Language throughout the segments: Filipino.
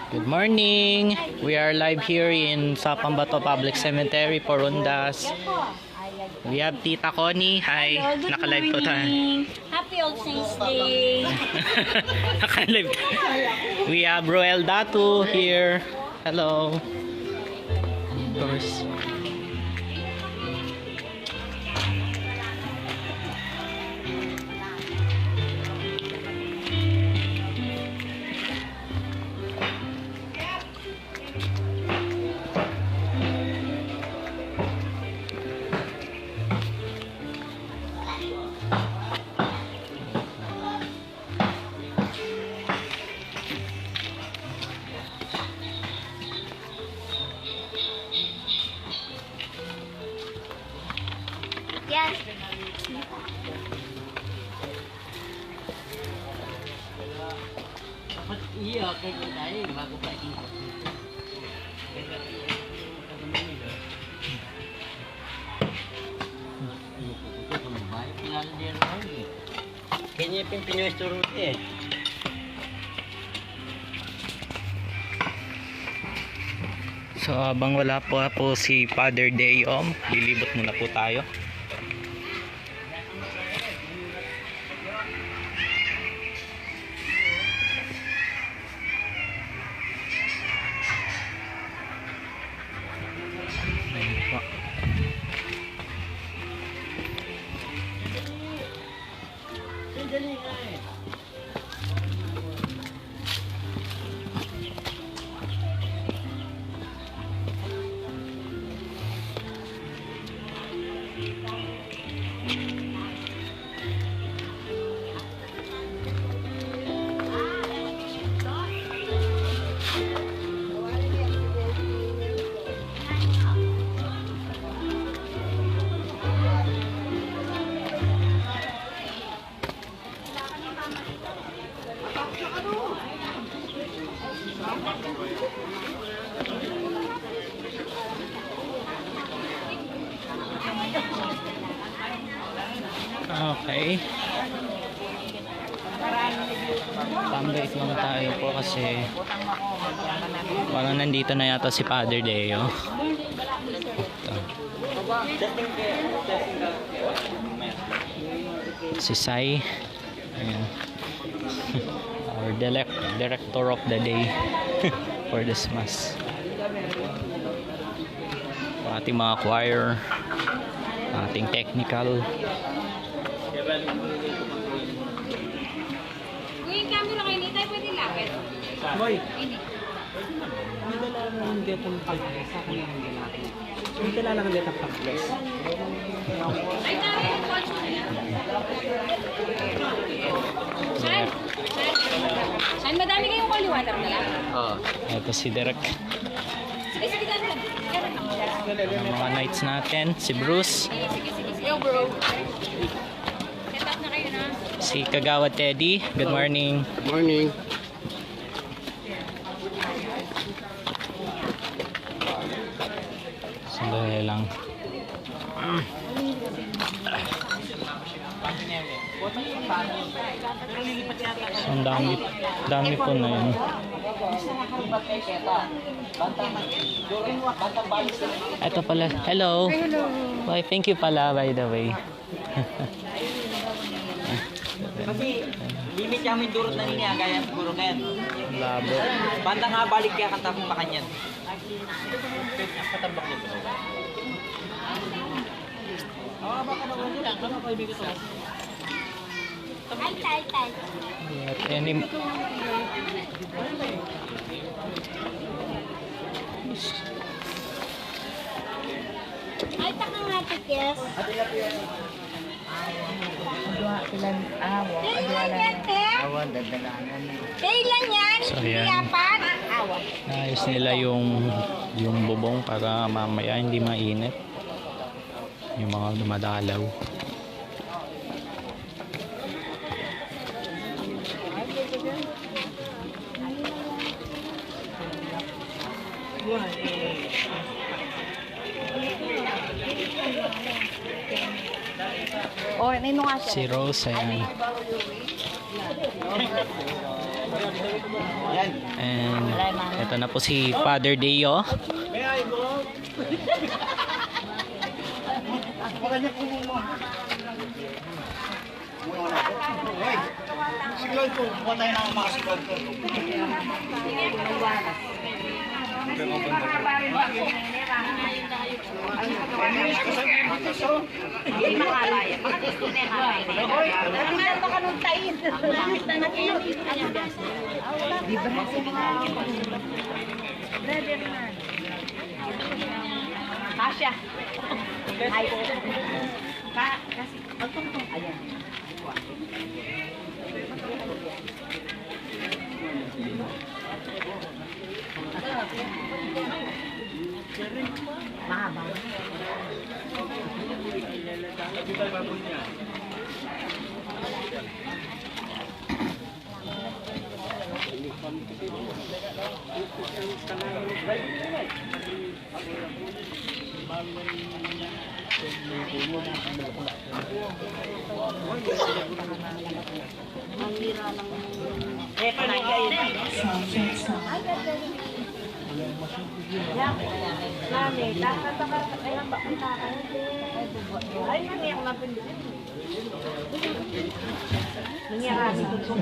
Good morning. We are live here in Sapambato Public Cemetery, Porundas. We have Tita Connie. Hi. Hello, good Naka-live po tayo. morning. Happy All Saints Day. Naka-live. We have Roel Datu here. Hello. Of course. Yes. Iya, kayak tadi bago pa dito. Kayaknya pimpin turun eh. So habang wala po si Father Deom, lilibot muna po tayo. Ayun po. Okay. Tambay lang tayo po kasi parang nandito na yata si Father Deo. Ito. Si Sai. Ayan. Our director of the day for this mass. Ating mga choir, ating technical. Kuya, yung camera kayo nito, pwede lapit. Boy, Ini. hindi na lang ang detang pag-bless. Ako lang ang ginagawa. Hindi na lang ang detang pag-bless. Ay, tama yung watch mo nila. Saan? Saan? Madami kayong kaliwater nila? Oo. Ito si Derek. Sige, sige, dali. Ang mga knights natin, si Bruce, Sige, sige, sige. Yo, bro. Set up na kayo na. si Kagawa Teddy. Good morning. Morning. Sandali lang. So, ang dami po na yun. Ito pala. Hello. Why, thank you pala by the way. Kasi limit kami durot na niya kaya siguro kayan. Labo. Banda nga balik kaya katapong pa kanyan. Katabak niya po. Baka na wala lang. Baka kayo bigito. Ay, tay, tay. At any... Ay, taka nga, tikis. Kailan yan, te? Kailan yan? So, ayan. Iyapan? Awa. Naayos nila yung bubong para mamaya hindi mainit. Yung mga dumadalaw. Oh, nino nga siya. Si Rose, ayan. And ito na po si Father Deo. Sigaw ko, buwan tayo ng mga sigaw ko. Hindi makalaya. Makagusto na yung halaya. Meron ka nung tain. Ang langit na nakiyan. Di ba? Brother na. Kasya. Ay. Kasi. Ayan. Mahaba. Ang lira ng Nani, dapat ka kaya ba kita ka ay nani ako napindot. Nangyari ko.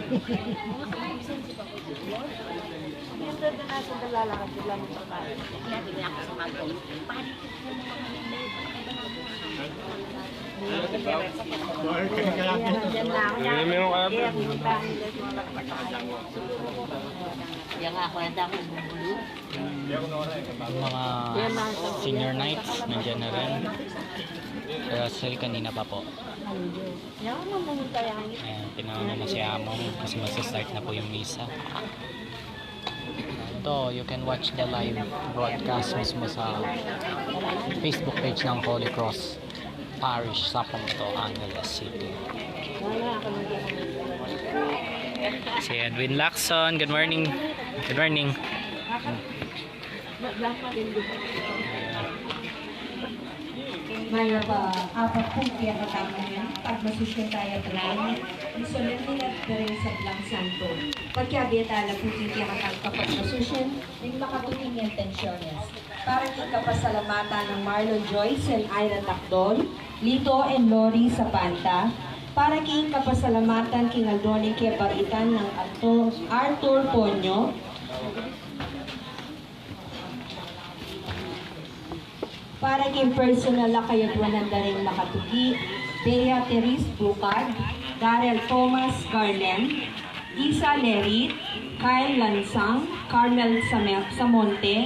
Dito na ako lalakad sila mo sa bahay. Hindi na ako sa magong. Yang ako na dako bubulu. Ang mga senior nights, nandiyan na rin. Russell kanina pa po. Yan mo mong tayang. Ayan, pinauna na si Among kasi magsa-start na po yung misa. Ito, you can watch the live broadcast mismo sa Facebook page ng Holy Cross Parish sa Ponto, Angeles City. Si Edwin Lacson, good morning. Good morning. Mga apat pong kiyakataman na pagmasusyon tayo talaan, isoletin at garing sa Blang Santo. Pagkabiatala po kiyakatang kapagmasusyon, ng makatuting intensyones. Para kapasalamatan ng Marlon Joyce and Ira Tacdol, Lito and Lori Sapanta, para king kapasalamatan king Aldoni Baritan ng Arthur Ponyo, para kay personal na kayagwanan na rin makatugi, Bea Teres Bukad, Darrell Thomas Garland, Isa Lerit, Kyle Lansang, Carmel Samonte,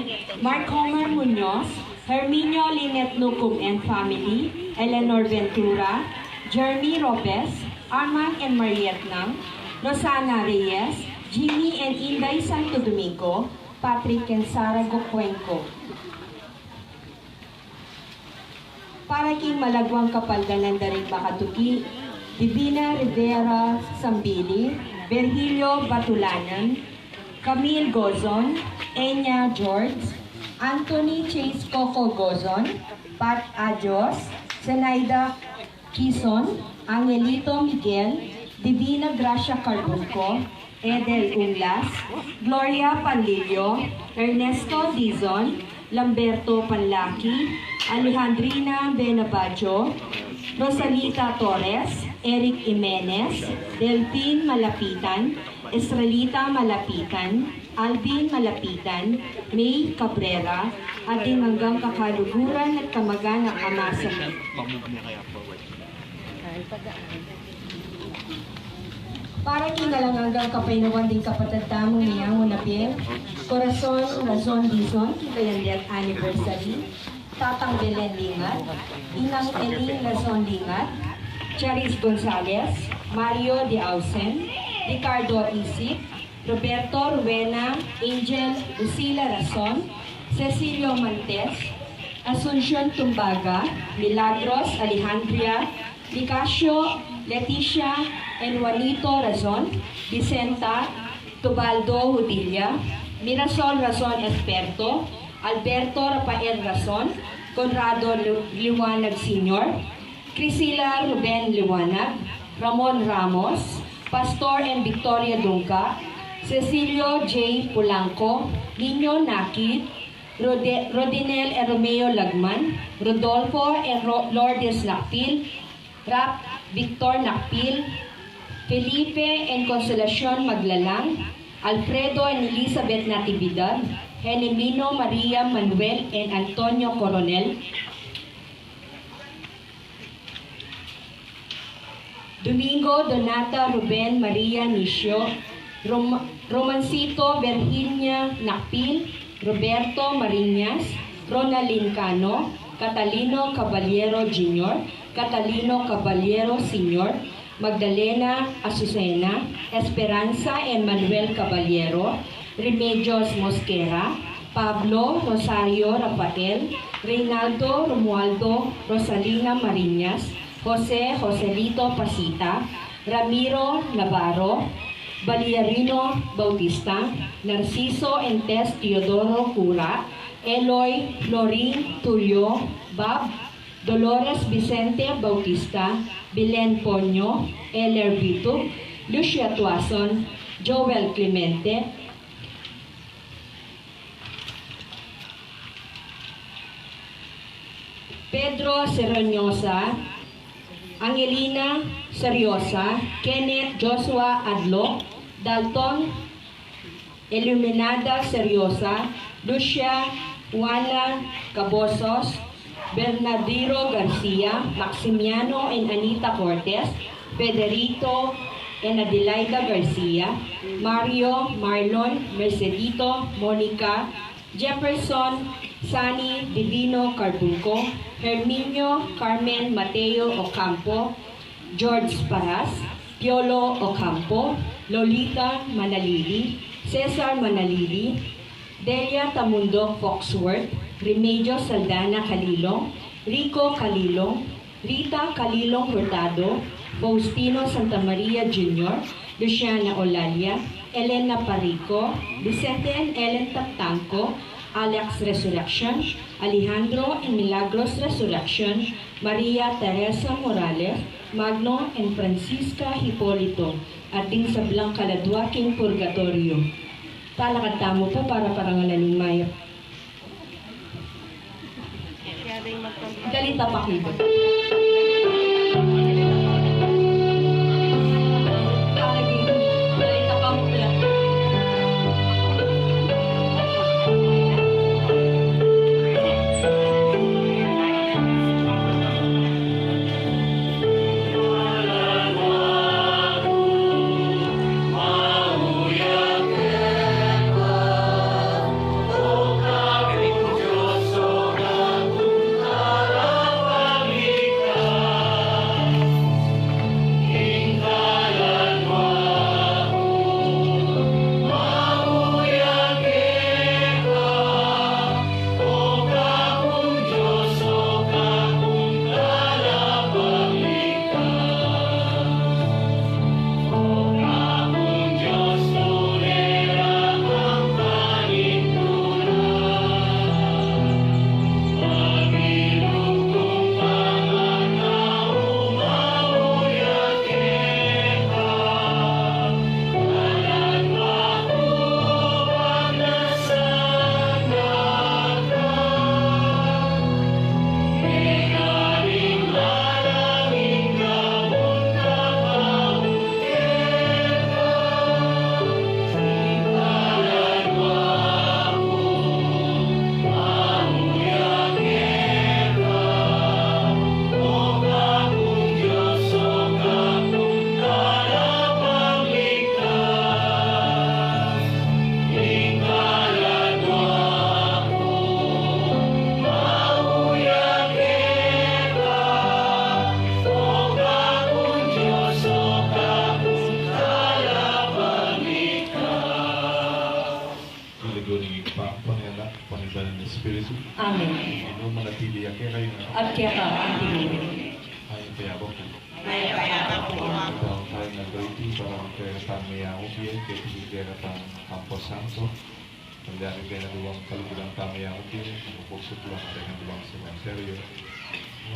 Mark Homer Munoz, Herminio Linet Lucum and Family, Eleanor Ventura, Jeremy Lopez, Arman and Mariette Nang, Rosana Reyes, Jimmy and Inday Santo Domingo, Patrick and Sara Gocuenco. Para kay malagwang kapaldanan na rin makatuki, Divina Rivera Sambili, Virgilio Batulanan, Camille Gozon, Enya George, Anthony Chase Coco Gozon, Pat Adios, Zenaida Quizon, Angelito Miguel, Divina Gracia Carbunco, Edel Unglas, Gloria Panlilio, Ernesto Dizon, Lamberto Panlaki, Alejandrina Benabajo, Rosalita Torres, Eric Jimenez, Delphine Malapitan, Estrelita Malapitan, Alvin Malapitan, May Cabrera, at din hanggang kakaluguran at kamag-anak ama sa para kinalangagang kapainuan din kapatid tamong niyang unapil, Corazon Razon Dizon, kikayandiat anniversary, Tatang Belen Lingat, Inang Eling Razon Lingat, Charis Gonzalez, Mario De Ausen, Ricardo Isip, Roberto Rowena, Angel Lucila Razon, Cecilio Mantes, Asuncion Tumbaga, Milagros Alejandria, Nicasio Leticia and Juanito Razon, Vicenta Tubaldo Hudilla, Mirasol Razon Esperto, Alberto Rafael Razon, Conrado Liwanag Sr., Crisila Ruben Liwanag, Ramon Ramos, Pastor and Victoria Dunca, Cecilio J. Polanco, Nino Nakid, Rodinel e Romeo Lagman, Rodolfo e Lourdes Nakpil, Rap Victor Nakpil, Felipe and Consolacion Maglalang, Alfredo and Elizabeth Natividad, Enemino Maria Manuel and Antonio Coronel, Domingo Donata Ruben Maria Nisio, Romancito Virginia Nakpil, Roberto Marinas, Ronaldin Cano, Catalino Caballero Jr., Catalino Caballero Sr., Magdalena Azucena, Esperanza Emmanuel Caballero, Remedios Mosquera, Pablo Rosario Rafael, Reynaldo Romualdo Rosalina Marinas, Jose Joselito Pasita, Ramiro Navarro, Baliarino Bautista, Narciso Entes Teodoro Cura, Eloy Florin Tulio, Bab, Dolores Vicente Bautista, Belen Ponyo, Eller Vito, Lucia Tuason, Joel Clemente, Pedro Serroniosa, Angelina Seryosa, Kenneth Joshua Adlo, Dalton Iluminada Seryosa, Lucia Juana Cabosos, Bernardino Garcia, Maximiano and Anita Cortez, Federico and Adelaida Garcia, Mario, Marlon, Mercedito, Monica, Jefferson, Sani Divino Carbunco, Herminio Carmen Mateo Ocampo, George Paras, Piolo Ocampo, Lolita Manalili, Cesar Manalili, Delia Tamundo Foxworth, Remedios Saldana Calilong, Rico Calilong, Rita Calilong Hurtado, Faustino Santamaria Jr., Luciana Olalia, Elena Parico, Vicente and Ellen Taptanco, Alex Resurrection, Alejandro and Milagros Resurrection, Maria Teresa Morales, Magno and Francisca Hipolito, ating sablang kaladwaking purgatorio. Talakad tamo po para parangalan ng Mayo. Dalita Pakido. Dalita Pakido. Amen. At kaya ka, amen. Dari kaya luang kalau bilang kami yang mungkin fokus pulang dengan luang sementeryo.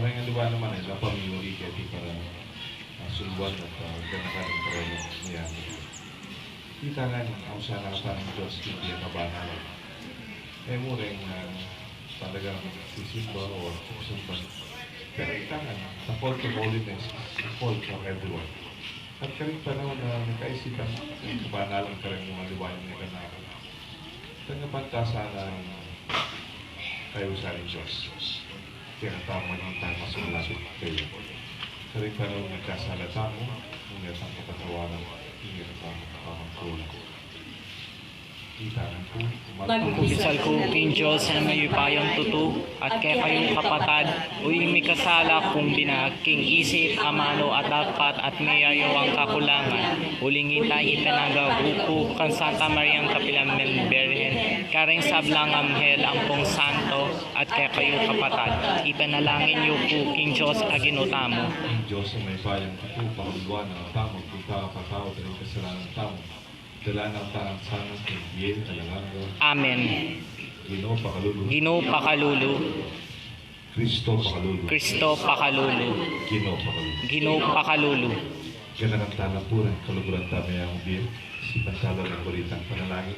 Orang yang luar mana ya, dapat mengikuti jadi para sumber atau gerakan proyek yang Kita nga ang sana ka ng Diyos, hindi ang kabanal. Eh mo rin talagang sisimba o susumba. Pero kita nga, the call to holiness is a call for everyone. At karing panahon na nakaisipan, yung kabanalan ka rin mga liwanag na kanaka. Tangapan ta sana kayo sa Diyos. Kaya tama ng tama sa malapit kayo. Karing panahon nagkasalata mo, ngunit ang kapatawanan, hindi na tama kapamangkulang. Kita nga po, Kisal ko, King Diyos, na may payong tutu, at kaya kayong kapatad, uy may kasala kung binaking isip, amano at dapat, at may ayawang kakulangan. Ulingin tayo ipanagabuko, kan Santa Mariang Kapilamen Berhen, karing sablang amhel ang pong santo, at kaya kayong kapatad. Ipanalangin niyo po, King Diyos, aginutamo. ang Diyos ang may payong tutu, pakuluan ng tamo, kung kakatao dahil kasalanan ng tamo. Dala ng tanang sanang kibiyel, alangaga, Amen. Ginoo pakalulu, Ginoo pakalulu, Kristo pakalulu, Kristo pakalulu, Ginoo pakalulu. Ginoo pakalulu. Ganda ng talapuran, kaluguran tami ang biyel, si pansalo ng kuritang panalangin,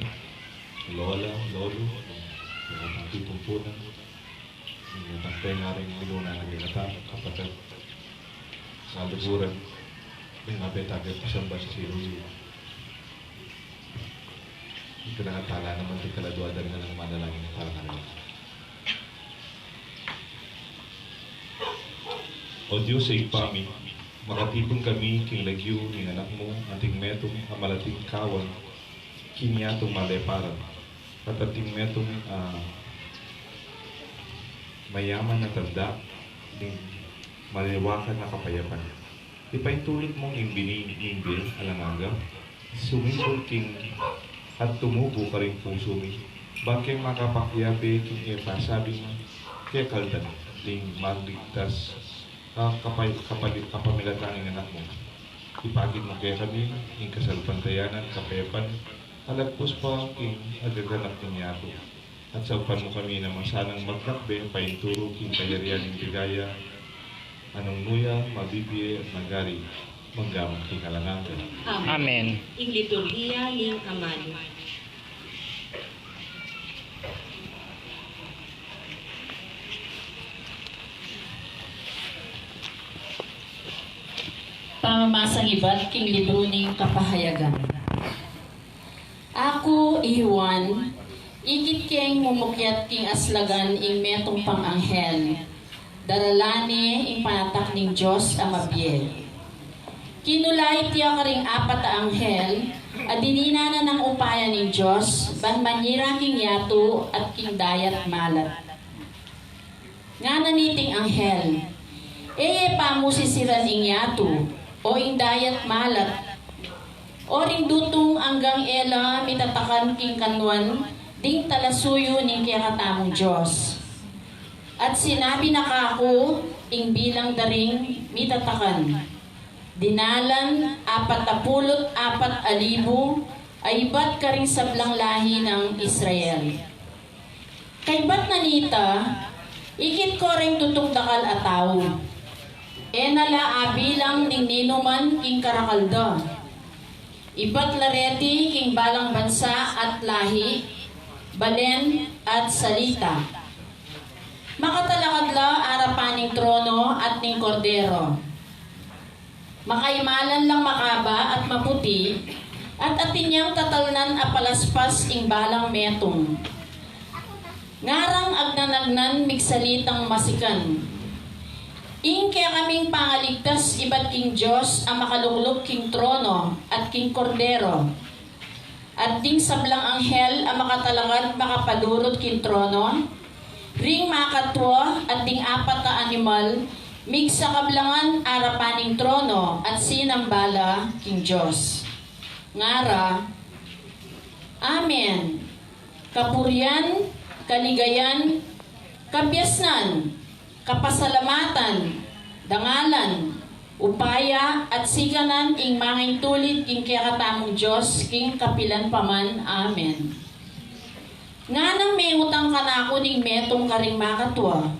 lola, lolo, mga pangtitumpunan, mga tangtay nga rin niluna ng ginatang kapatid, sa luguran, may mabay-tagay pasamba sa siruyo. Ito na ang tala naman di kaladuadan na ng manalangin ng parang kanila. O Diyos sa ipami, makatipon kami king lagyo ng anak mo, ating metong amalating kawan, kiniyatong maleparan, at ating metong mayaman na tanda, ding maliwakan na kapayapan. Ipaintulot mong imbil, alangaga, sumisul king at tumubo ka rin puso mi. Bakit makapakyabe king sabi mo, kaya kaldan, ding magligtas, kapamilatang ng anak mo. Ipagid mo kaya kami, ing kasalpantayanan, kapepan, alagpos pa king agaganap ng yato. At saupan mo kami na masanang maglakbe, painturo king kayarian ng bigaya, anong nuya, mabibiye at nagari, manggamang king kalangagan. Amen. Ing liturgia ning aman. Pamamasang iba't king libro ning kapahayagan. Ako, Iwan, ikit king mumukyat king aslagan ing metong panganghel. Daralani ing panatak ning Diyos ang mabiyel. Kinulay tiya ka ring apat na anghel, at dininana ng upaya ning Diyos, banmanyira king yato at king dayat malat. Nga naniting anghel, pamusisiran ing yato, o ing dayat malat, o ring dutong anggang ela mitatakan king kanwan, ding talasuyo ning kiyakatamong Diyos. At sinabi na kako, ing bilang daring mitatakan, dinalan 44,000 ay ba't ka ring sablang lahi ng Israel. Kay ba't nanita, ikit ko ring tutok dakal ataw. Nala abilang ning ninuman king karakalda. Iba't lareti king balang bansa at lahi, balen at salita. Makatalakadla arapaning trono at ning kordero. Makaimalan lang makaba at maputi, at atin niyang tatalnan apalaspas ing balang metong. Ngarang agnanagnan migsalitang masikan. Ing kaya kaming pangaligtas iba't king Diyos ang makaluklok king trono at king kordero. At ding sablang anghel ang makatalangad makapadurot king trono, ring makatwa at ding apat na animal, mig sa kablangan arapaning trono at sinambala king Diyos. Ngara, Amen. Kapurian, kaligayan, kabyasnan, kapasalamatan, dangalan, upaya at siganan ing manging tulit king kiyakatamong Diyos king kapilan paman. Amen. Nga nang may utang kanako ning metong karing makatwa.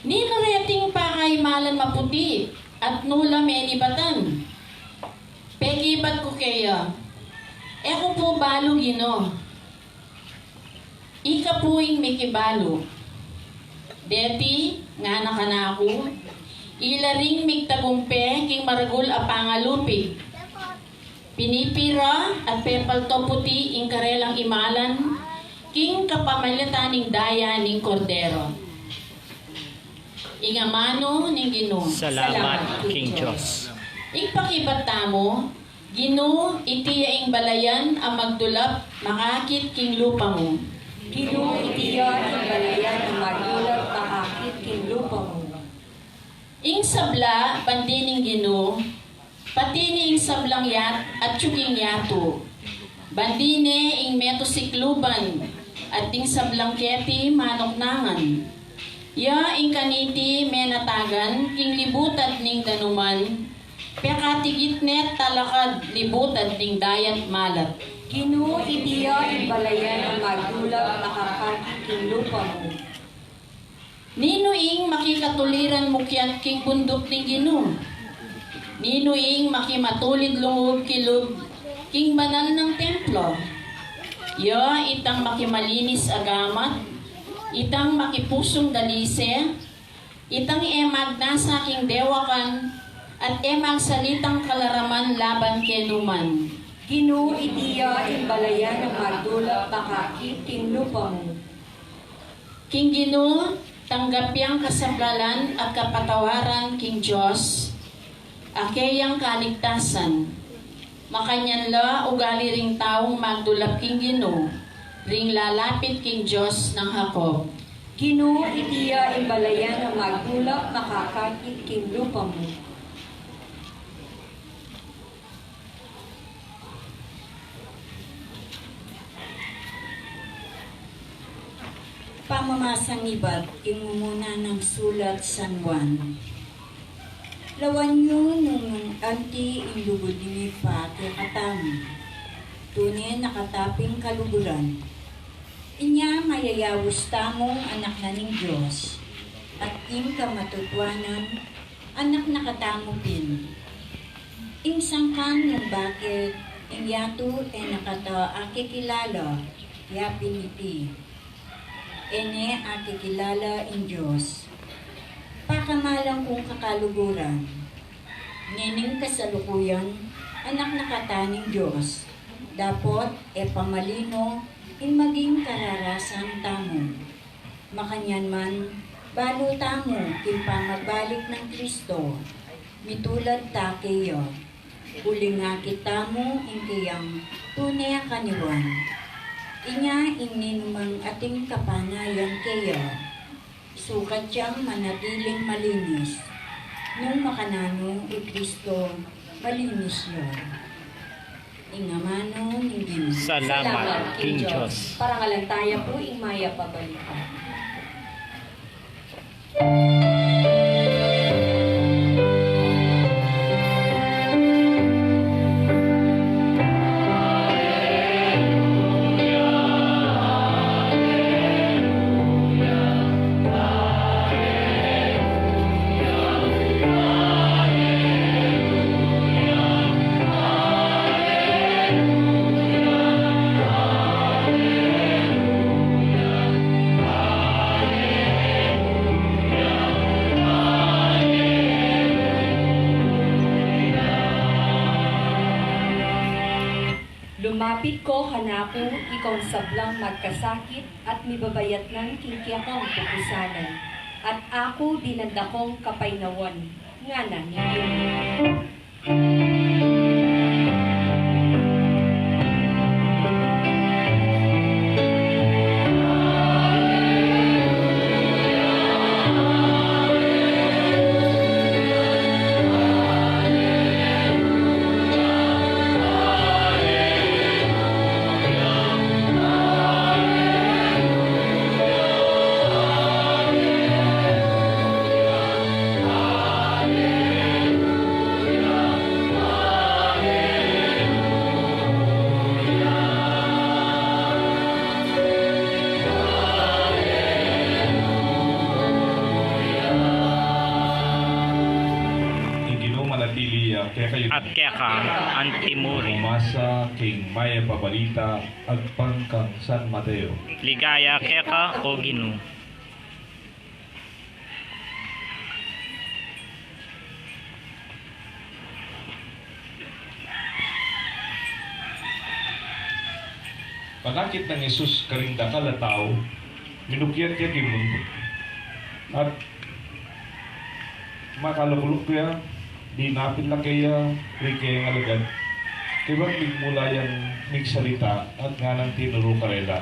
Ninareting pakaimalan maputi at nula menibatan. Pegibat ko kaya, Eko po balo Ginoo. Ika puing mikibalo. Deti nga nakanako. Ilaring migtagumpe king maragul a pangalupig. Pinipira at pepalto puti ing karelang imalan king kapamalataning daya ning kordero. Ingamano ning Ginoo. Salamat, King Diyos. Ipakibata mo, Ginoo itiya ing balayan ang magdulap makakit king lupa mo. Ginoo itiya ang balayan ang magdulap makakit king lupa mo. Ing sabla bandining Ginoo, pati ing sablang yat at tsuking yato. Bandine ing metosikluban at ing sablang kepi manoknangan. Ya ing kaniti menatagan ing libutat ning danuman, pekatigit net talakad libutat ning dayat malat. Ginoo itiya ang balayan ang magdulap makakakit king lupa mo. Nino ing makikatuliran mukyat king bundok ning Ginoo. Nino ing makimatulid lungog kilub king banal ng templo. Ya itang makimalinis agamat, itang makipusong dalise, itang emag nasa king dewakan, at emag salitang kalaraman laban kenuman. Ginoo itiya ang balayan ang magdulap makakit king lupa mo. King Ginoo, tanggapyang kasablalan at kapatawaran king Diyos, akeyang kaligtasan. Makanyan la ugali ring taong magdulap king Ginoo, ring lalapit king Diyos ng Jacob. Ginoo itiya ang balayan ang magdulap makakakit king lupa mo. Pamamasang iba't imumuna ng sulat San Juan. Lawan yun nung anti ilugod ni Pati Katami. Tunay nakataping kaluguran. Inya mayayawos tamong anak na ng Diyos. At ing kamatutwanan, anak na katamo pin. Ing sangkan ng bakit, ing yato nakata akikilala, yapin iti. Ene akikilala in Diyos. Pakamalang kong kakaluguran. Nening kasalukuyan, anak nakataning Diyos. Dapot pamalino in maging kararasan tamo. Makanyan man, balo tamo in pamagbalik ng Kristo. Mitulad ta kayo. Uli nga kita mo in kayang tunay kaniwan. Inya ininumang ating kapanayan kayo. Sukat siyang manatiling malinis. Nung makanano Kristo, malinis yun. Ingamano ng Ginoo. Salamat, King Diyos. Parangalantaya po ing maya pabalikan. Lumapit ko hanako, ikaw sablang magkasakit at mibabayat ng kikiyakang pupusanan. At ako dinandakong kapaynawan, nga na ninyo. at keka antimurin. Umasa king Maya Pabalita agpang kang San Mateo. Ligaya keka o Ginoo. Panakit ng Yesus karinda kalatao, minukyan kaya kimundo. At makalabulok kaya, di napin lang kaya, kaya alagad. Kaya mula yung nagsalita at nga ng tinuro karela.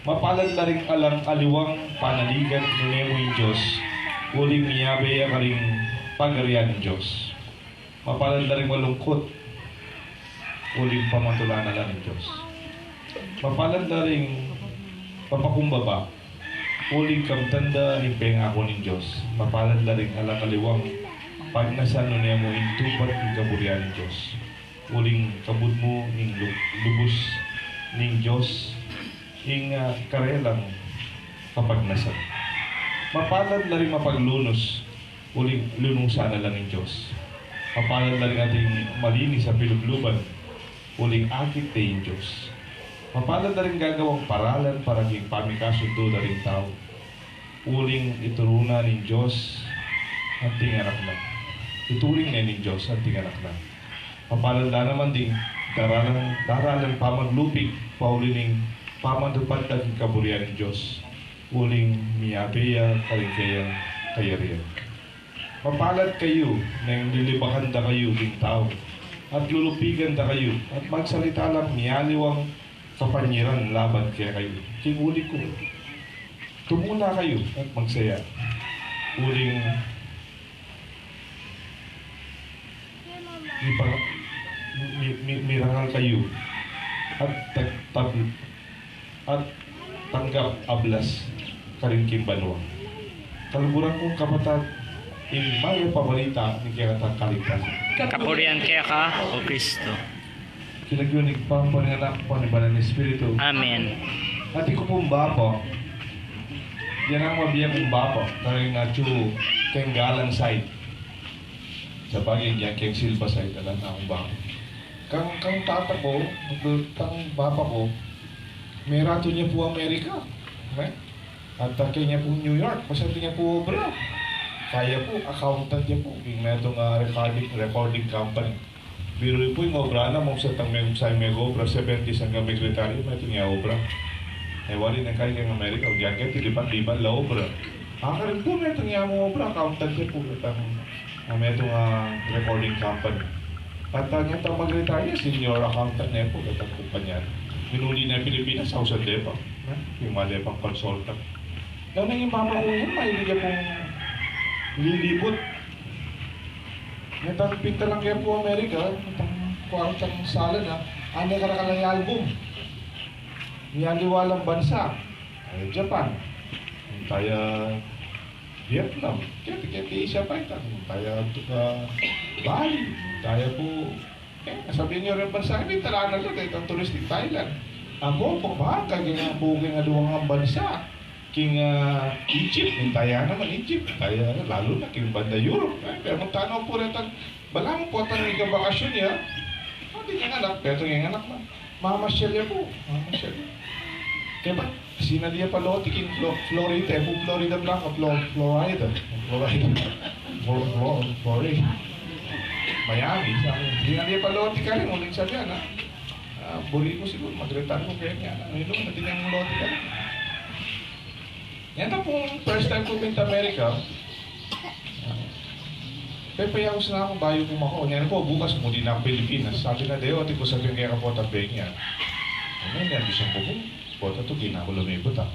Mapalad na rin alang aliwang panaligan ni Nemo yung Diyos, uling miyabe ka rin pagarian ng Diyos. Mapalad na rin malungkot, uling pamatulan na lang ng Diyos. Mapalad na rin papakumbaba, uling kamtanda ni pengako ng Diyos. Mapalad na rin alang aliwang pagnasan ni Nemo yung tupat ng kaburian ng Diyos. Uling kabut mo ng lubos ng Diyos ing karelang kapagnasan. Mapalad na rin mapaglunos, uling lunusan na lang ng Diyos. Mapalad na rin ating malinis sa pilugluban, uling akit ng Diyos. Mapalad na rin gagawang paralan para king pamikasundo na rin tao, uling ituruna ng Diyos ang tinganak na. Ituring na ng Diyos ang tinganak na. Mapalad na naman din daralan pamaglupig, pauli ng pamandupat at kaburian ng Diyos, uling miyabeya kaligayang kayariyan. Mapalad kayo nang lilibakan da kayo ng tao, at lulupigan da kayo, at magsalita lang miyaliwang kapanyiran laban kaya kayo. Uli ko, tumuna kayo at magsaya. Uling mirangal kayo at tanggap ablas karingking banwa. Kaluburan kong kapatid, in Maya Pabalita ni kaya kaligtas. Kapurian keka o Kristo. Kinagyunig pa ang panganak po ni Banal na Espiritu. Amen. At ikupong bapo, yan ang mabiyang kong bapo, karing nga tiyo keng galang side. Sa bagay yan keng silva side, alam na akong bapo. Kang tata ko, kang bapa ko, may rato niya po Amerika. Okay? At kaya niya po New York, pasati niya po obra. Kaya po, accountant niya po, yung may itong recording company. Biro po yung obra na, mong sa may obra, 70s hanggang sekretary, may ito niya obra. Wali na kaya ng Amerika, o diyan kaya tilipan-lipan la obra. Rin po, may ito niya mong obra, accountant niya po, may itong recording company. At nga itong mag-retire, senior accountant niya po, itong kumpanya. Minuli na Pilipinas, House of Depa, yung mga Depang consultant. Gano'n yung mama ko yun, mahilig niya pong lilibot. Itong pinta lang kaya po Amerika, itong kwartang sala na, ano karakalang album. Niyaliwalang bansa, ay Japan, tayo Vietnam, kaya Asia pa ito, tayo Bali, tayo po, sabihin niyo rin bansa, hindi talaga lang, itong touristic Thailand. Ako po ba, kaya po nga duwang ang bansa, king Egypt, tayo naman Egypt, tayo lalo na king banda Europe. Pero kung tanaw po rin, balang po ang bakasyon niya, hindi niya anak, pero yung anak na, mamasyal niya po, mamasyal niya. Kaya ba, sina niya pa loti king Florida, po Florida Blanca, Florida, Miami, sina niya pa loti ka rin, ulit sabi yan, buri ko siguro, magretan ko kaya niya, ano natin yung loti ka rin. Yan na pong first time ko pinta Amerika. Pepayakos na ako, bayo ko mako. Yan po, bukas muli na ang Pilipinas. Sabi na, Deo, ati ko sabihin kaya kapot ang bag niya. Ano yan, bisang ko po. Pota to, ginako lumibot ha.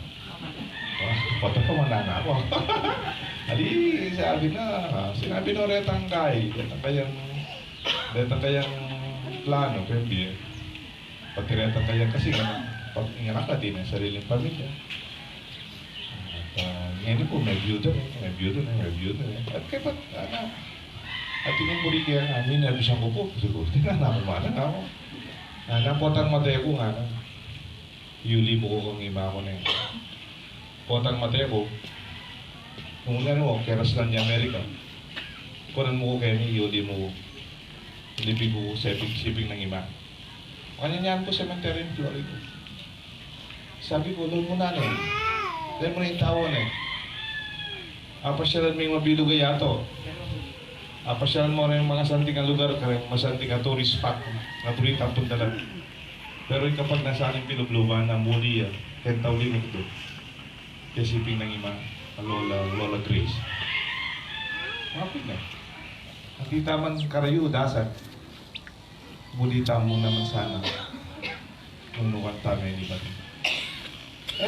Pota pa, wala na ako. Ali, sabi na, sinabi no retang kay. Retang kayang plano, kaya pati retang kayang kasi pag inganak na din ang sariling pamilya. Ngayon po, may view doon. At kaya ba't, at tinipuri kaya namin, nabisang ko po. Siguro, tinanakumanan ako. Napotang matay ko nga, yuli mo ko kung ima ko na yun. Potang matay ko, kung ano mo, keras lang niya Amerika. Kunan mo ko kaya ni yuli mo ko. Silipin ko, siping ng iba. Kanyanyan ko cemetery ng Florida. Sabi ko, doon mo na eh. Dahil mo na yung tawon eh. Apasyalan mo yung mabilugay ato. Apasyalan mo rin yung mga santing lugar, kaya mga santing tourist spot, na tulit ang pundalan. Pero kapag nasa ating pinubluban na muli, kentaw limot doon. Kaya siping ng ima, Lola Grace. Mapit na. Ang tita man karayo, dasan. Bulita mo naman sana. Nung nukan tayo ni Bato.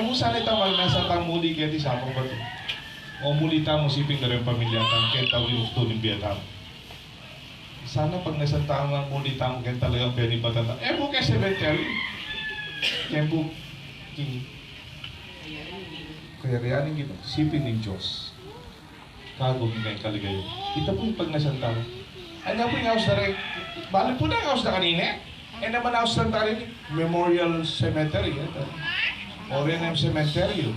Mo sana itang nasa tang muli kaya di sapang Bato. O mulita mo siping na rin pamilya tang kaya tawin ufto ng Vietnam. Sana pag nasa tang mulita mo kaya talagang pwede batata. Mo kaya cemetery. Kaya po, kaya riyanin gito, sipin ng Diyos. Kagawin kayo kaligay. Kita po yung pag nasantang. Ano po yung house na rin? Balik po na ang house na kanina. Naman house na rin, Memorial Cemetery. Oriental Cemetery.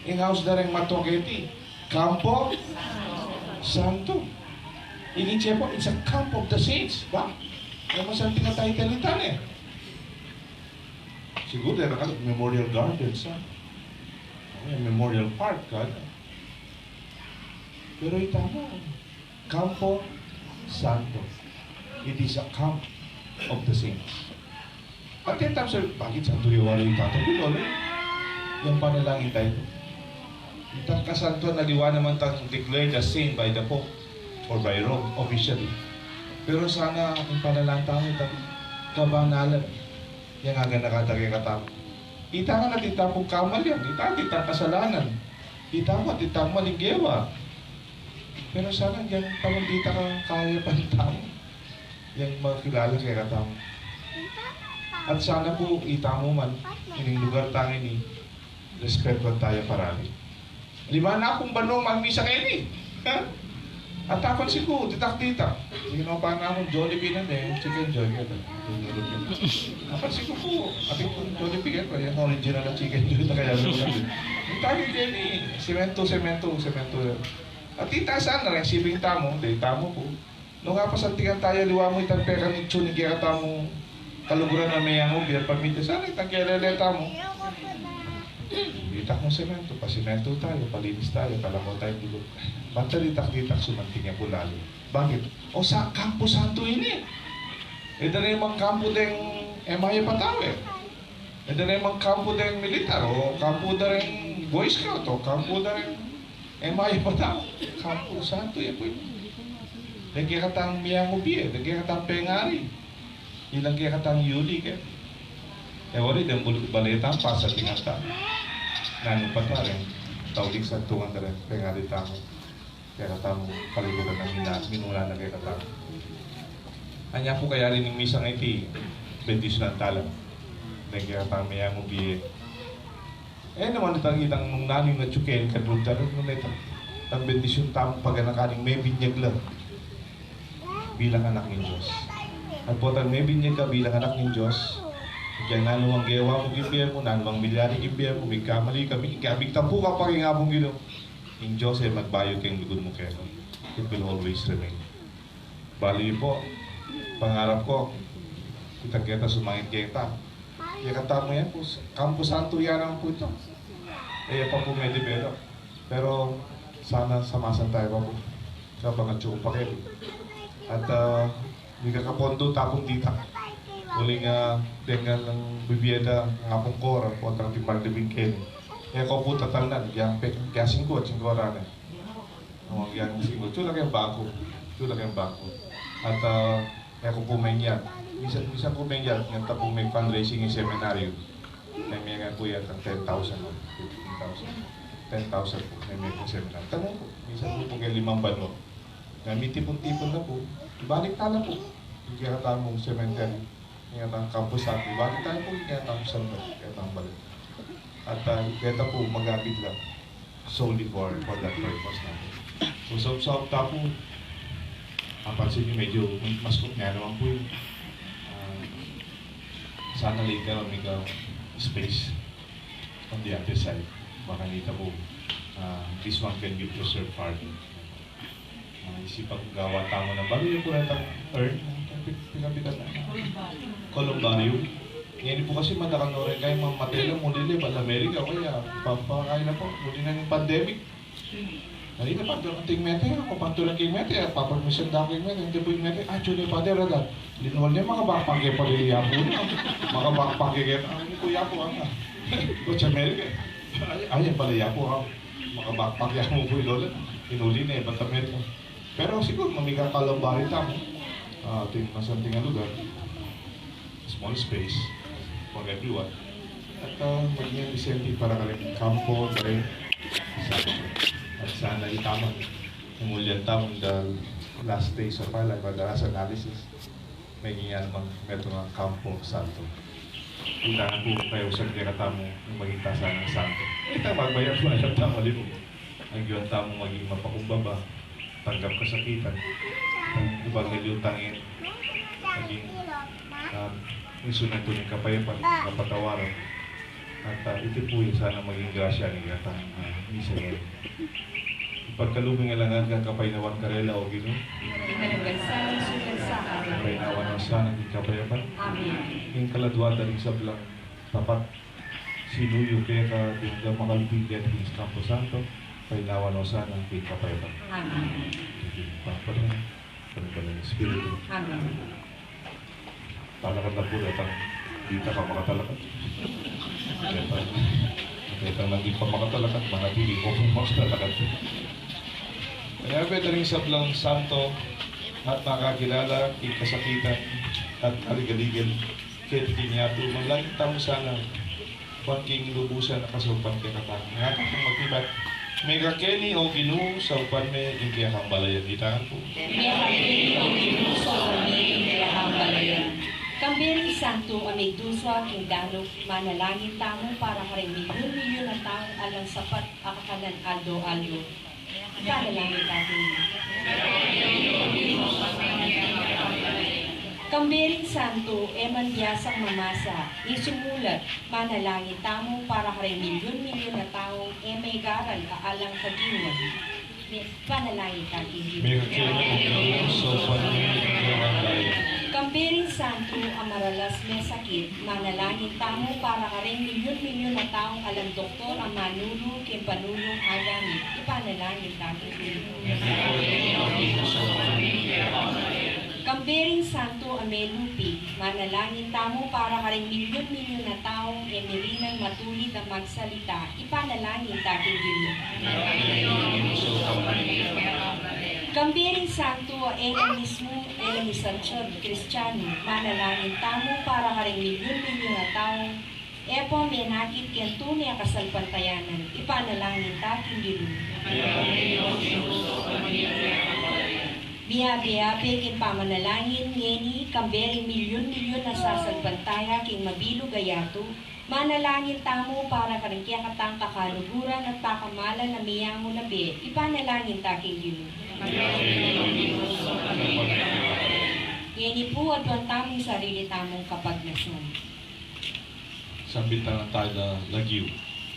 Yung house na rin Matoketi. Campo Santo. Iniche po, it's a camp of the saints. Ba? Yung masanting na tayo talitan eh. Siguro dahil Memorial Gardens. Memorial Park. Pero itama. Campo Santo. It is a camp of the saints. At yung time, sir, bakit Santo Liwalo yung tatapin? Yung panalangin tayo. Itang kasanto na liwa naman tang declared as saint by the Pope or by Rome officially. Pero sana yung panalangin tayo itang kabanalan. Yung nga nakatagay katamo. Ita nga natin tapong kamal yan. Ita nga kasalanan. Ita nga maligyewa. Pero sana yan pamandita kang kaya pa ng tao. Yan makilala kaya katamo. At sana po itamo man ining lugar tayo ni respeto tayo parali. Lima na akong bano mamisa kayo ni. At takot si ko, ditak-ditak. Ginawa pa nga akong Jollibee na chicken joy ka. Takot si ko po, ating Jollibee ka, yung original na chicken joy na kaya naman natin. Yung tayo kayo ni, semento. At itasan na rin, sibing tamo, dahil tamo po. Nung nga pasantikan tayo, liwa mo itang peka ni Chun, kaya tamo kaluguran na may ang ubir, pamita, sana itang kialeleta mo. Ditak mo semento, pasimento tayo, palinis tayo, kalamo tayo dito. Basta ditak-ditak sumanting niya po lalo. Bakit? O sa Campo Santo ini. Dali mang kampo deng MIA Patawe. Dali mang kampo deng militar, o kampo deng Boy Scout, o kampo deng MIA Patawe. Campo Santo yan po yun. Lagi katang miyang ubi, lagi katang pengari. Ilagay katang yuli ka. Wala din balita pa sa tingata. Nano pa ta rin. Tawlig sa tungan na rin. Kaya nga dito mo. Kaya katang kalibutan ng minula na kaya katang. Anya po kaya rin yung misang iti. Bendisyon ng talang. Kaya katang mayang ubi. Naman itang itang nung naning na tsuken kadrug daro nung itang ang bendisyon tamang paganakaning may binyag lang. Bilang anak ng Diyos. At po tan may binyag ka bilang anak ng Diyos. Kaya nanuwang gawa mo gibiyan mo, nanuwang milyari gibiyan mo, may kamali kami, ikabig tampo ka pa nga mong gino. In Diyos ay magbayo kayong lugod mo kaya. It will always remain. Bali po, pangarap ko, kita sumangit kita. Kaya kata mo yan po, Campo Santo yan ang po ito. Kaya pa po may develop. Pero sana samasan tayo pa po. Kapag at pa kayo. At hindi ka kapondo tapong dita. Uling dengan ng bibiyada ng apong kora po ang timbang de bingken. Kaya ko po tatalnan, kaya singko at singkora na. Kaya singko, ito lang yung bako. At kaya ko po may niyan. Bisa po may niyan, yung tapong may fundraising yung seminaryo. Kaya may nga po yan ang 10,000 o 15,000. 10,000 po, may seminar. Tanong po, bisa po kaya 5 bano. Kaya may tipon-tipon na po, ibalik tala po. Kaya tamong cemetery. Kaya ang campus natin. Bakit tayo po kaya ang sanda? Kaya ang balik. At kaya po magabit lang solely for that purpose natin. So sa tapo, pansin niyo medyo mas nga naman po yun. Sana later may space on the other side. Baka nita po, this one can be preserved farther. isipag gawa tamo ng bali yung kunatang earn, pinapitan na. Columbarium. Ngayon po kasi madakang na rin kayo mamatay lang muli rin, Amerika, kaya papakain na po, muli na yung pandemic. Dahil na panto ng ting mete, ako panto ng king mete, paparmission daw king mete, hindi po yung mete, actually pa dera dad. Linuwal niya mga bakpangke pa rin yapo na, mga bakpangke kaya, hindi ko yapo ang Coach America. Ay, pala yapo ha, mga bakpangke mo po yung lola, inuli na iba't Amerika. Pero siguro, mamigang kalambari tamo, tingnan tingang lugar, small space for everyone. At maging incentive para kaling kampo, kaling at sana itamang umulyan tamang dahil last days of our life, madalas analysis, may ganyan mang meto ng kampo santo. Kailangan po kayo sa katamo yung maging tasa ng santo. Ito magbayad mo alam tamo libo. Ang yun tamo maging mapakumbaba, tanggap kasakitan, ibang nilutangin, maging isunod ko ng kapayapan, kapatawaran. At ito po yung sana maging grasya ni Gatang Israel. Ipagkalubing alangan ka kapaynawan karela o gino. Kapaynawan ang sana ng kapayapan. Yung kaladwata rin sa blang tapat sinuyo kaya ka tingga makalpigyan ng Campo Santo. Kapaynawan ang sana ng kapayapan. Papalan. Papalan ng Espiritu. Talakan na po datang dita ka makatalakad. Kaya lang di pa makatalakat, manatili ko kung makatalakad. Kaya pwede rin sa blang santo at nakakilala, ikasakitan at aligaligil. Kaya tinyato, malangit tamo sana kung king lubusan na kasupan kaya katang. Nga kung magtibat, may kakeni o ginu sa upan may kaya kang balayan. Itangan po. May kakeni o ginu sa upan may kaya kang balayan. Kambering Santo amay dusa king danok manalangin tamo para karing milyon-milyon na taong alang sapat akakanan aldo-aldo. Panalangin natin. Kambering Santo eman biyasang mamasa isumulat manalangin tamo para karing milyon-milyon na taong emay garal kaalang kagiwan. Panalangin natin. May kakeni o ginu sa upan may kaya kang balayan. Kambering Santo ang maralas may sakit, manalangin tamo para karing milyon-milyon na taong alam doktor ang manulong kin panulong agami. Ipanalangin natin. Kambering Santo ang may lupig, manalangin tamo para karing milyon-milyon na taong emirinang matulid ang magsalita. Ipanalangin natin din. Kambering Santo elan mismo sa Church Kristiyano, manalangin tamo para karing milyon-milyon na taong epo menakit ken tunay ang kasalpantayanan. Ipanalangin takin gilo. Biya-biyabe ken pamanalangin ngeni kambering milyon-milyon na sasalpantaya king mabilo gayato. Manalangin tamo para karing kiyakatang kakaluguran at pakamalan na miyango na be. Ipanalangin takin gilo. Ngeni po at ang tamong sarili tamong kapagnason. Sambitan ng tayo na lagyo,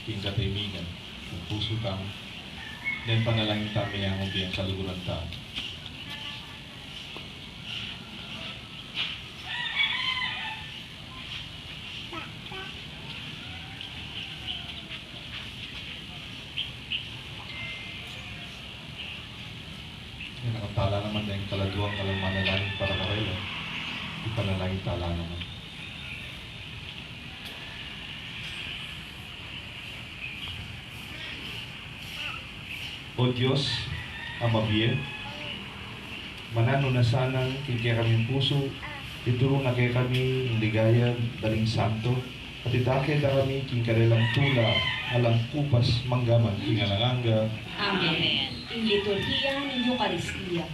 king kataymingan, ng puso tamo. Then panalangin tamo yung biyang kaluguran tamo. Yan, nakatala naman na yung kaladuang kalang manalangin para karela. Ipanalangin tala naman. O Diyos, Amabiye, manano na sanang kaya kaming puso, ituro na kaya kami ng ligaya, daling santo, at itakay na kami king karelang tula, alang kupas, manggaman, kingalanganga. Amen. In liturgia ng Eucharistia.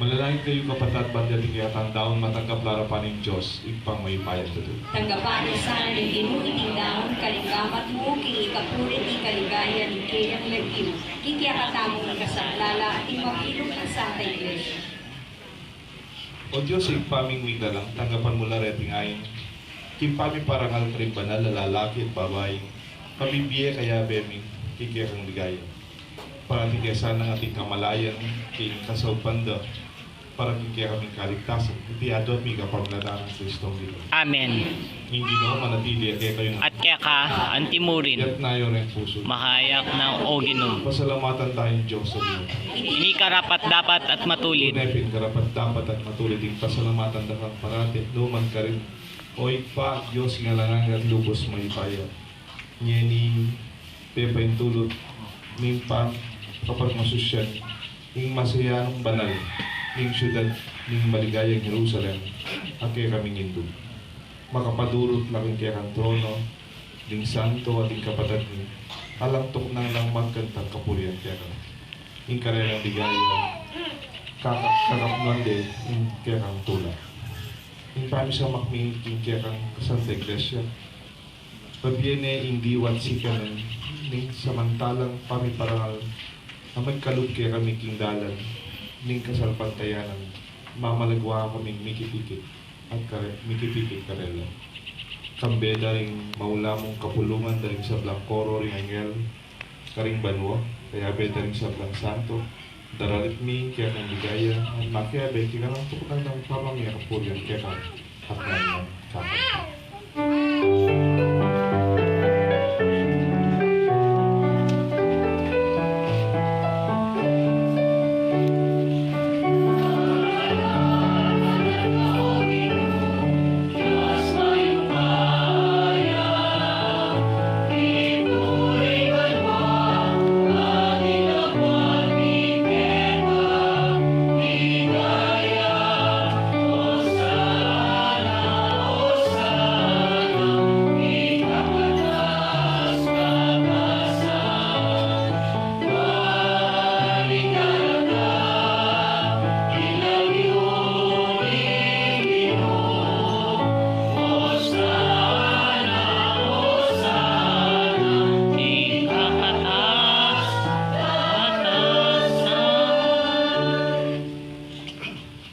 Malalangit kayo kapatid bandating yatang daon matanggap larapan ng Diyos, ipang may payat ito. Tanggapan ni sana ng inuiting daon, kalingamat mo, kini kapulit, ikaligayan, kayang lagiw, kikiyakatamong nagkasaklala, at imapilong ng Santa Iglesia. O Diyos, ipaming wika lang, tanggapan mo lareting ayin. Kimpami parangal ka rin banal, lalaki at babae. Pabibiye kaya beming, kikiyakang ligaya. Para tigasan ng ating kamalayan, king kasawpanda, para kikiyakang kaming kaligtasan. Iti adot mi kapagladaan ng Kristong dito. Amen. Hindi no manatili, kaya kayong At kaya ka, antimurin, at nayo rin puso. makayak ng oginum. Pasalamatan tayong Diyos sa Diyos. Ini karapat dapat at matulit. Tunepin karapat dapat at matulit yung pasalamatan dakang parati at luman ka rin. O ikpa, Diyos nga lang at lubos may paya. Nyeni, pepa yung tulot, nimpa, kapag masusyan, ning masayanong banal, ning syudad, ning maligayang Jerusalem, at kaya kaming Hindu. Makapadurot laking kaya kang trono, ning santo at ing kapatid ni, alang tok nang lang magkantang kapulian kaya ka. Ing karelang ligaya, kakaplan din, ing kaya kang tulad. Ing pami sa makming ing kaya kang Santa Iglesia, pabiene ing diwan sikanan, ning samantalang pamiparangal, na magkalog kaya kami king dalan, ning kasalpantayanan, mamalagwa kaming mikipikit, at mikipikit karela. Kambeda ring maulamong kapulungan daling sa Blancoro ring angel, karing banwa, kaya beda ring sa Blanc Santo, daralit mi kaya ng ligaya, at makiabe kaya ng tukunan ng pamamaya kapulyan kaya kang at nangyang kapag.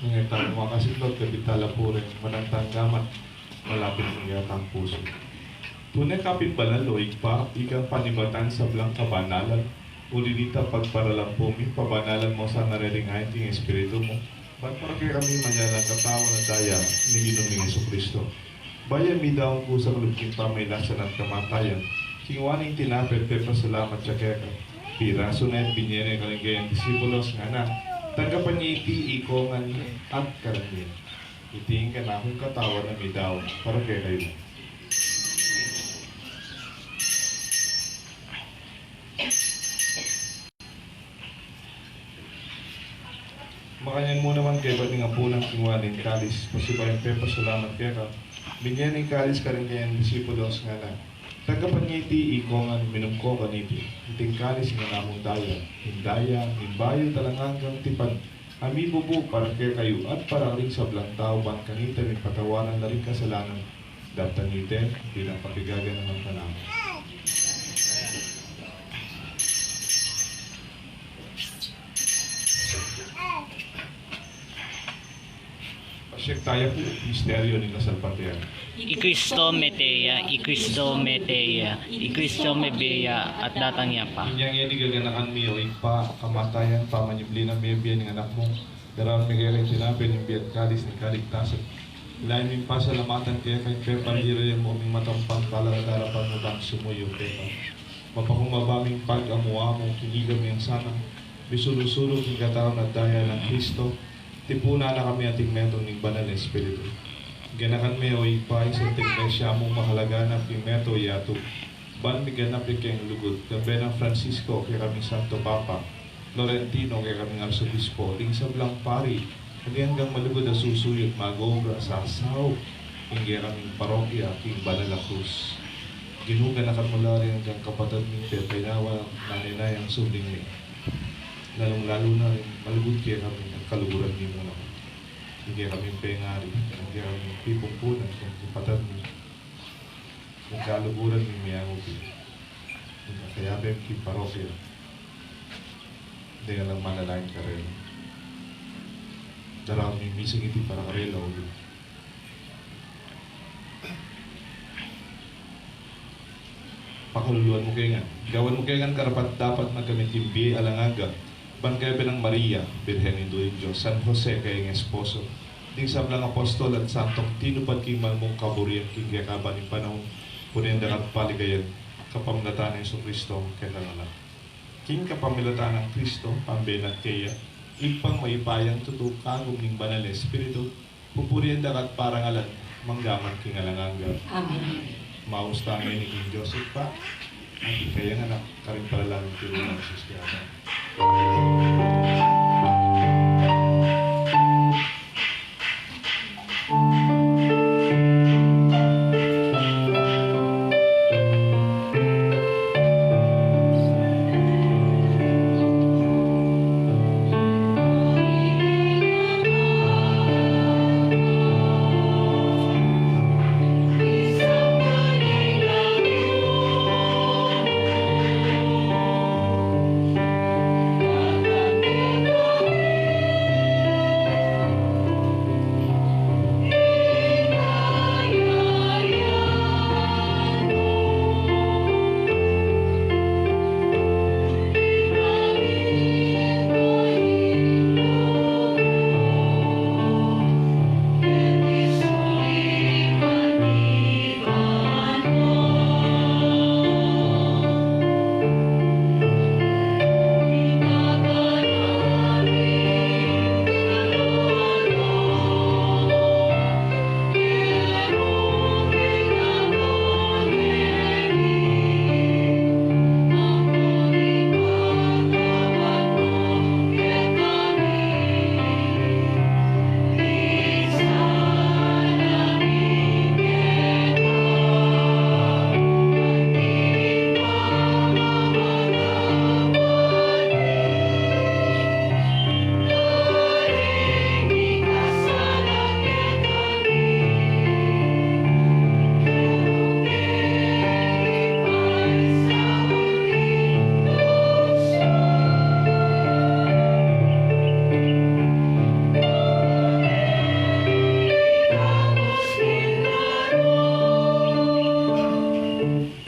Nangyatang mga kasitlot, kapitala po rin, manantang gamat, malapit ng yatang puso. Tunay kapit balaloy pa, ikang panibatan sa blang kabanalan, ulilita pagparalang pumi, pabanalan mo sa nariringayin ting espiritu mo. Ba't para kaya kami manyalang katawa na daya ni Ginuming Jesucristo? Bayan mi daong kusang lugking pa may lasan at kamatayan, kingwaning tinapit pe pasalamat siya kaya ka. Piraso na at binyere kaligayang disipulos nga na, tanggapan niya iti ikongan at karamihan. Itiin ka na akong katawa na may daon para kaya kayo. Makanyan mo naman kayo ba't nga punang kingwaling kalis, pasibayan pe pasalamat kaya ka. Binyan ng kalis ka rin kayang disipulos nga na. Tagapan niya iti ikongan minumko kaniti. Iting kalis nga namong daya. Hindaya, himbayo talangang tipan. Ami bubu para kaya kayo at para rin sa blang tao ban kanita rin patawanan na rin kasalanan. Daptan nite, bilang pakigaga naman ka namin. Pasyek tayo po, misteryo ng kasalpatian. Ikristo meteya, Ikristo meteya, Ikristo mebea, at datang niya pa. Inyang yan igaganakan mi o pa kamatayan pa manibli na mebiyan ng anak mo. Daram mi kaya sinabi ng biyat kalis ni kaligtasan. Lain mi pa salamatan kaya kay Pepa hirayan mo aming matampang palaragarapan mo bang sumuyo Pepa. Mapakumabaming pag-amuha mo, kinigam yung sanang. Bisulo-sulo king katao na daya ng Kristo. Tipuna na kami ating metong ng banal na espiritu. Ganakan me o ipay sa tignesya mong mahalaganap yung meto yato. Ban mi ganap kayong lugod. Gabi ng Francisco kay kaming Santo Papa. Laurentino kay kaming Arsobispo. Ling sa Blang Pari. Hindi hanggang malugod na susuyot magobra sa asaw. Hindi kaming parokya king Banal na Cruz. Ginuga na kamula rin hanggang kapatid ni Pepe Nawa na ninayang suling ni. Lalong-lalo na rin malugod kaya kami kaluguran ni mo na. Hindi kami pengari, hindi kami pipungpunan, kung ipatad mo. Kung kaluguran ni Miyanguti, kaya ba yung parokya, hindi ka lang manalain ka rin. Darang may mising iti para karela ulit. Pakaluluan mo kayo nga. Gawan mo kayo nga karapat dapat magamit yung biye alangaga. Bangkay ng Maria, Birhen ni Diyos, San Jose kayong esposo. Ding sablang apostol at santong tinupad king malmong kaburian king yakaban ng panahon. Punin darat paligayan, kapamilatan ng Kristo kaya nga. King kapamilatan ng Kristo, pambenat kaya, ipang maipayang tutukagong ning banal na Espiritu, pupurian darat parangalan, manggaman king alangaga. Amen. Maustangin ni King Joseph pa. At kaya nga karin pala lang yung tinunang siskiyata.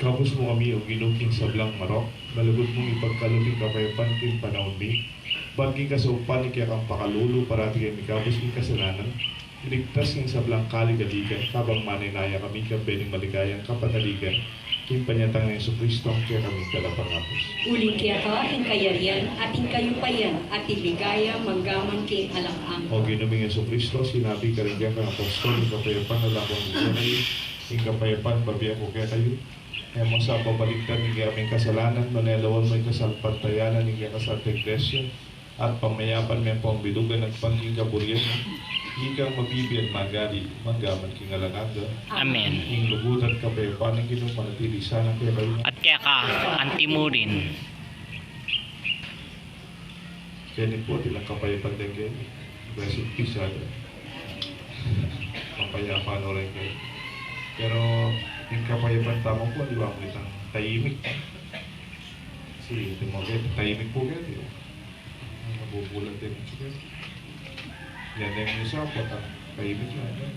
Kapos mo kami o ginuking sablang marok, malugod mong ipagkaluping kapayapan king panahon mi, baging kasaupan ni kaya kang pakalulu parati kayo mikapos king kasalanan, iligtas king sablang kaligaligan, kabang maninaya kami kang bening maligayang kapataligan, king panyatang ng Jesucristo ang kaya kami kalapangapos. Uling kaya ka, ating kayarian, ating kayupayan, ating ligaya, manggaman king alang-ang. O ginuming Jesucristo, sinabi ka rin kaya kang apostol, yung kapayapan na labang mo kayo, yung kapayapan, babiyak ko kaya kayo. Kaya mo sa pabaligtad ng aming kasalanan, manelawan mo yung kasalpatayanan ng kasal iglesia, at pamayapan may pong bidugan at panging kaburian mo. Ikang mabibi at magari, manggaman king alanaga. Amen. Ing lubutan kapayapan ng ginong manatili sana kaya kayo. At kaya ka, antimurin. Kaya ni po, tilang kapayapan din kayo. Blessed peace, kapayapan o rin kayo. Pero, yung kapayapan tama po, di ba, ang litang tahimik. Kasi, ito mo kayo, tahimik po kayo, di ba? Nabubulan din siya. Yan yung isa, patang tahimik lang.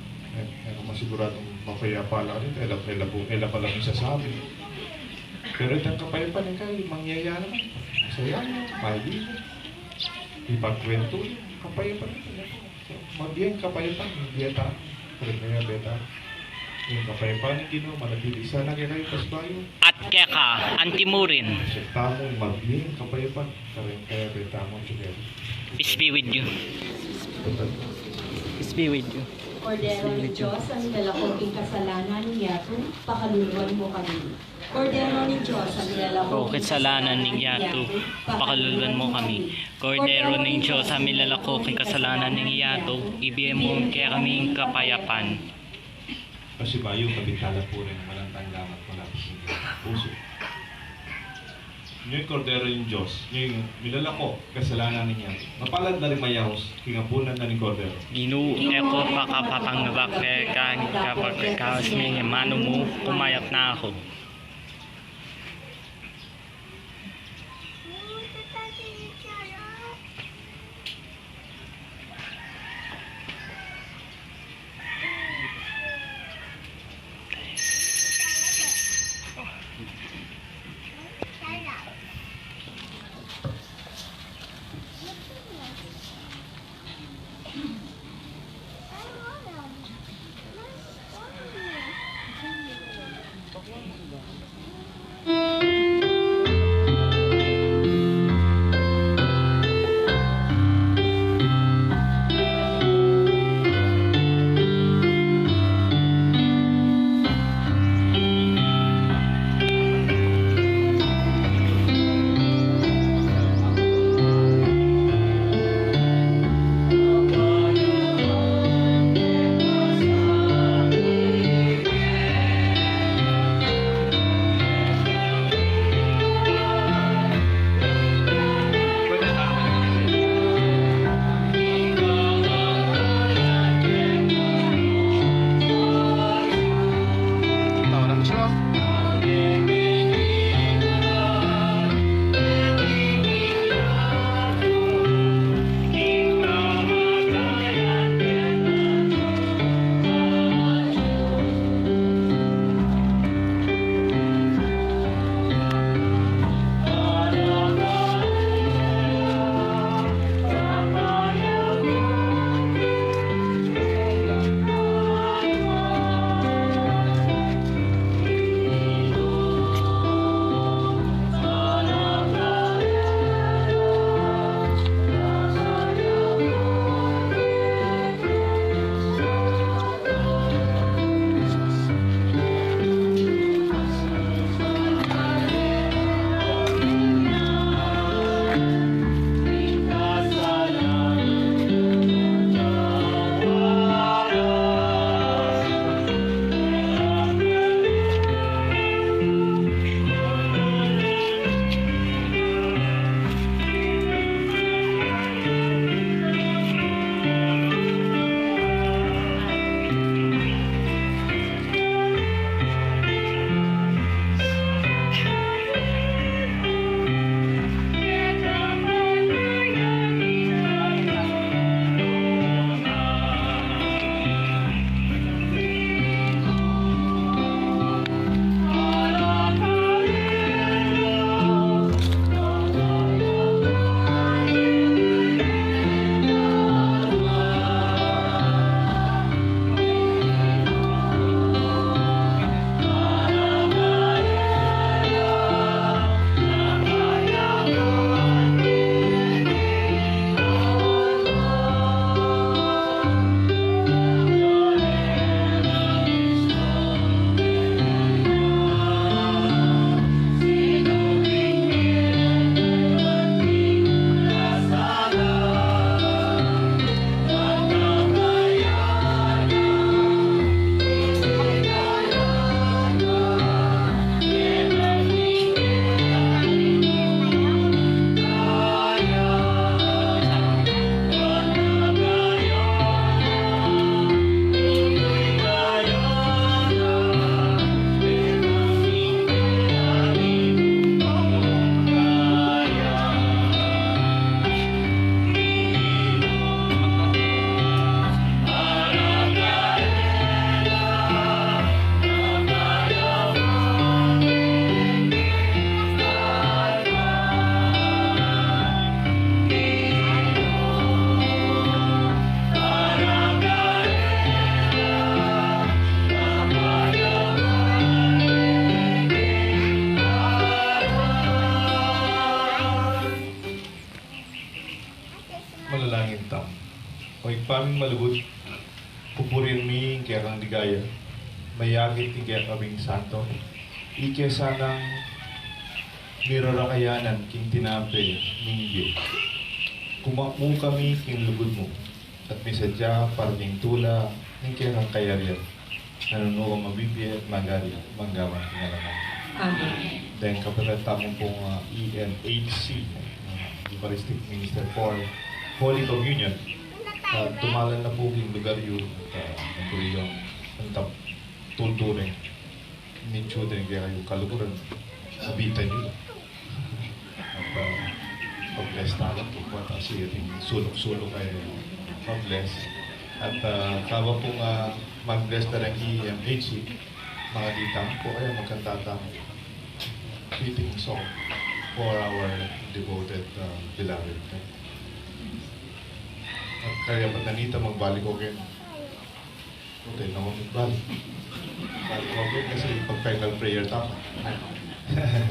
Ano masiguradong mapayapa lang rin, ela pa lang yung sasabi. Pero itang kapayapan yung kayo, mangyayari naman. Masaya mo, pahili mo. Ipagkwento yun, kapayapan ito. Mabiyang kapayapan, hindi yata. Pero kaya beta. Yung kapayapan hindi no, manatili sana kaya kayo pasbayo. At kaya ka, antimurin. Sa tamong mabiyang kapayapan, kaya beta mo siya. Peace be with you. Peace be with you. Kordero ng Diyos, ang nilalaking kasalanan niyato, pakaluluan mo kami. Kordero ng Diyos, ang nilalaking Kasalanan ng yato, pakaluluan mo kami. Kordero ng Diyos, ang nilalaking kasalanan ng yato, ibigay mo kaya kaming kapayapan. Kasi bayo, kabintala po rin, walang tanglamat, wala po sa puso. Yung kordero yung Diyos, yung milalako, kasalanan niya. Mapalad na rin mayahos, kingapunan na ni kordero. Ginoo, eko pakapapangbak kan kapag kaos mi mano mo kumayat na ako. Malalangin tam. O ipaming malugod, pupurin mi kaya kang ligaya, mayagit ni kaya kaming santo, ike sanang mirarakayanan king tinape minggi. Kumakmo kami king lugod mo, at misadya parking tula ng kaya kang kayariyan, nanunuwa mabibiyat magari, manggaman king alaman. Amen. Then kapatid tamang pong EMHC, Eucharistic Minister for Holy Communion. Tumalan na po yung lugar yun at ito yung ang tulturin ng children kaya yung kalukuran sabitan nyo. At pag-bless na lang po po at yung sulok-sulok ay pag-bless. At kaba pong mag-bless na rin EMHC, mga ditang po ay magkantata fitting song for our devoted beloved. At kaya ba't nanita magbalik ko kayo? Okay, na ako magbalik. Balik ko kayo kasi pag-final prayer tama.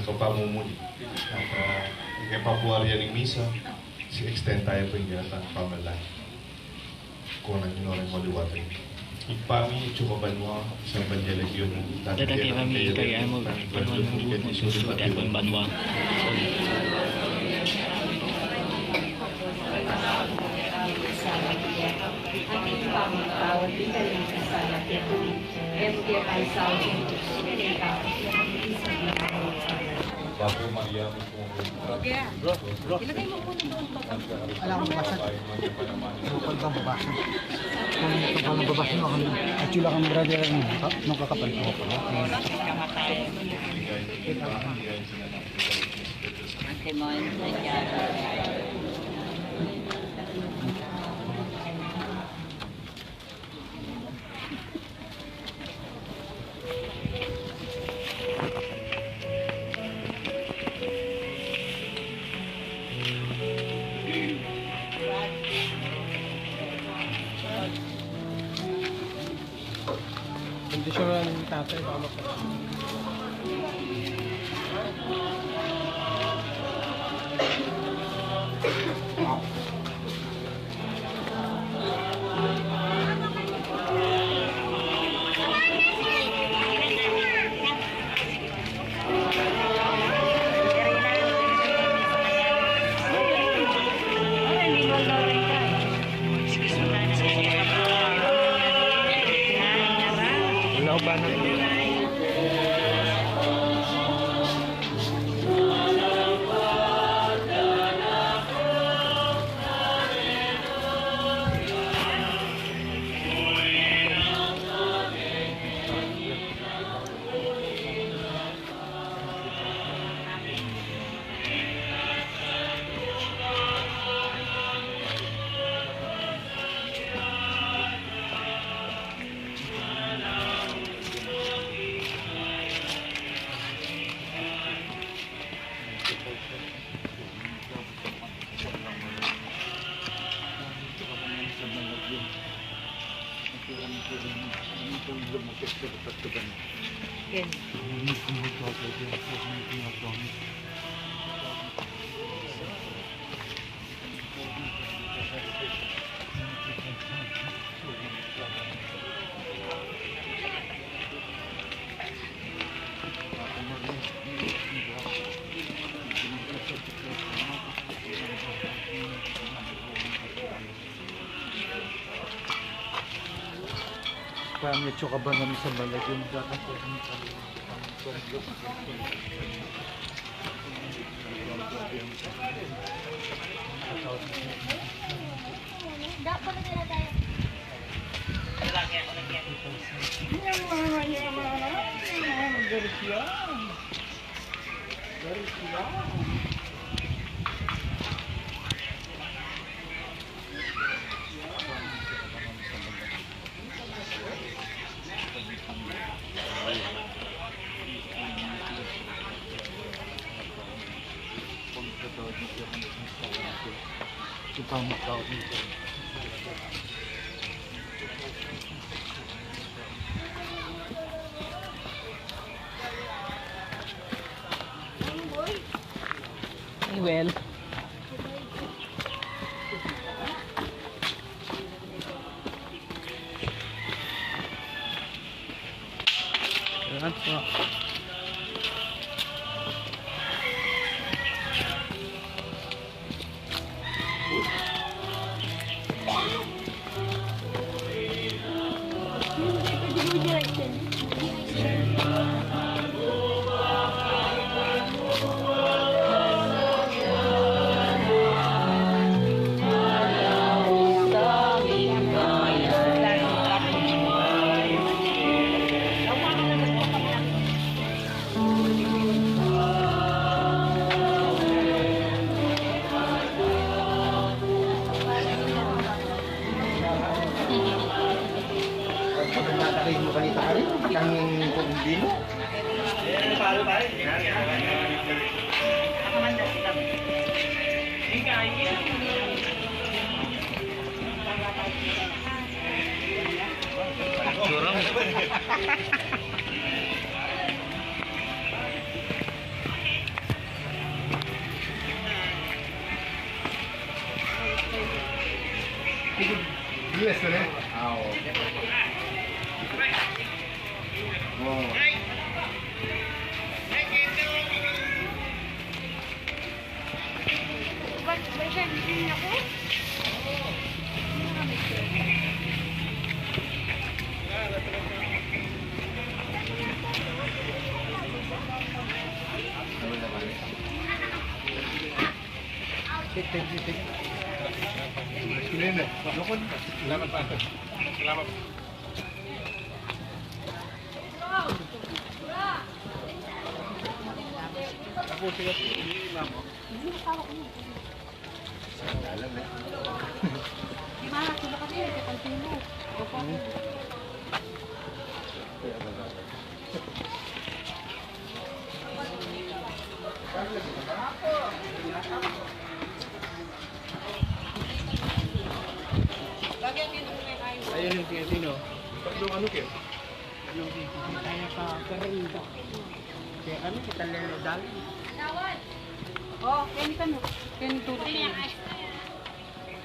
Kapamumuli. At kaya papuwari yan ng misa, si extend tayo po yung ginatang pamalan. Kung nang rin maliwatan. Ipami, chukaban mo, isang banyalag yun. Dadaki kami kaya mo panwan ng buong susunod at banwa. Ating pamagpawad, bitaling kasala, ketuloy, FDI Southern, Bago Maria, Ilagay mo muna doon to. Alam ko basa. Bukal bang babasa? Kung babasa mo kami. At yun lang ang brother nung kakapal ko pa. Hindi siya ng tatay. Wala ba na? Kami choka ba namin sa balagyan dapat ko kami well. Bilis na Oh, Kenny ka no. Kenny tulog.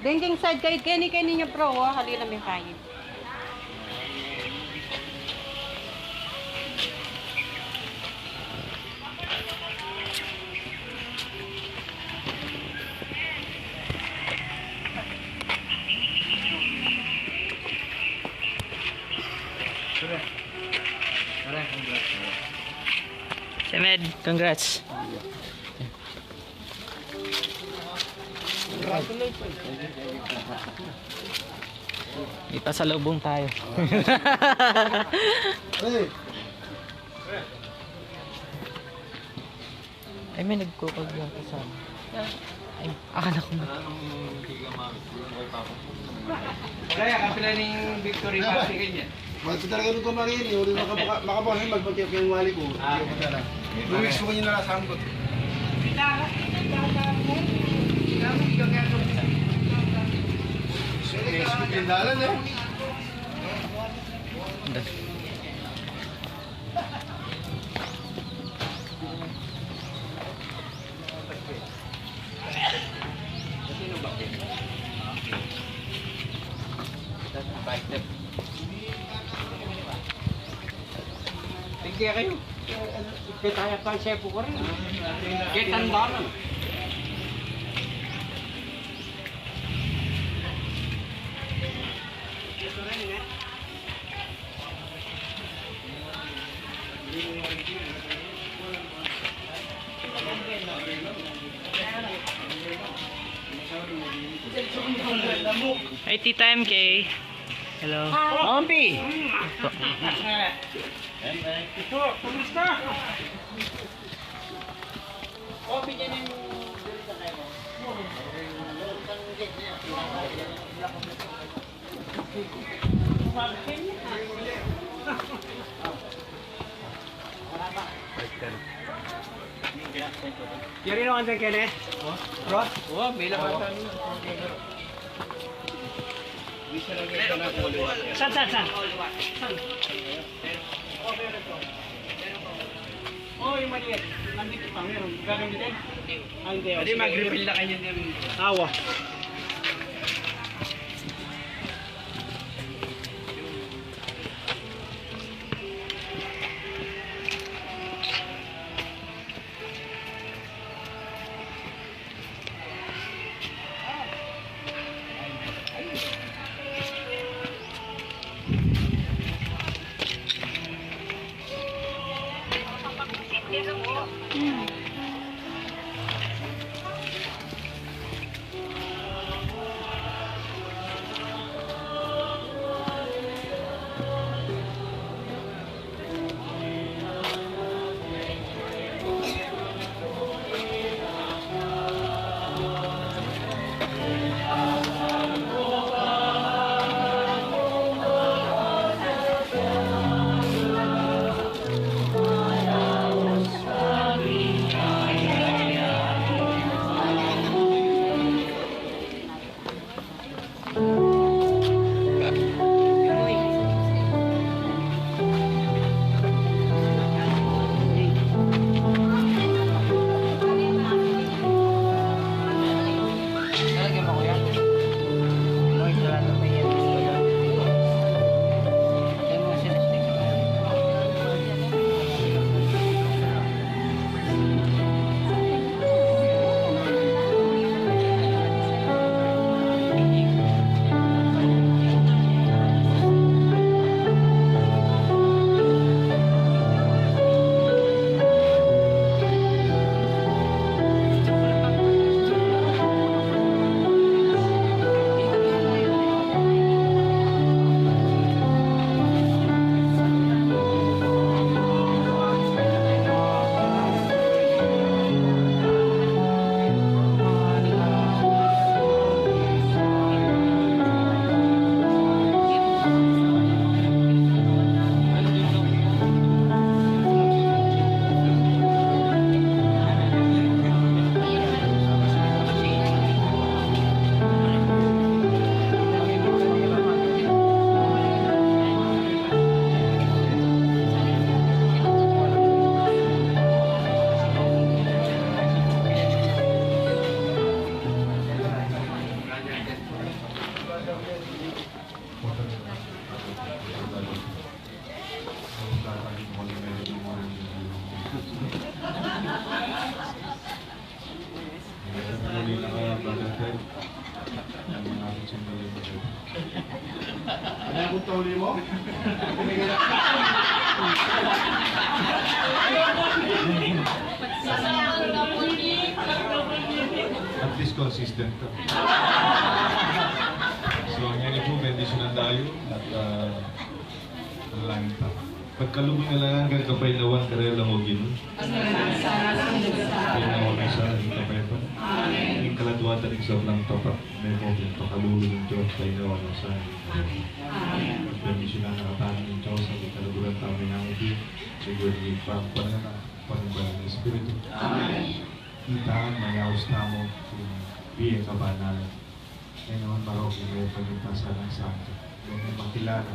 Dengking side kay Kenny niya pro, halina may kain. Semed, congrats. May pasalubong tayo. Ay, may nagkukagyan kasama. Ay, akala ko na. Kaya kapila ng victory party ganyan. Mahal ko talaga nung kumarin, uli makapahin magpagkip yung wali ko. Luwis ko kanyo na nasaan ko. Pindalan eh. Tigyan kayo. Kaya pa ang sepo ko rin. Kaya tanda na. Hey, Tita MK. Hello. Ampi! Yari no andyan kene? Ross? Oh, may laman. San? Oh, yung maliit. Nandito pa, meron. Gagawin din? Hindi. Hindi, mag-refill na kayo din. Awa. Kasama ko yan. No, instalado na yan. At least consistent ka. So, ngayon po, bendisyonan tayo at langit pa. Pagkalubog na lang ang kapay nawan, karela mo gino. Pinawa ka sa kapay pa. Yung kaladwatan ng sobrang tapat. May mo yung pakalubog ng Diyos, pinawa ka sa bendisyonan na katahan ng Diyos, ang ikalubugan tao ng angkin. Siguro yung pangabalan ng Espiritu. Kita mayaos na mo yung biyang kabanalan. Ngayon, marong yung may pagkitasan ng santo. Yung may makilala,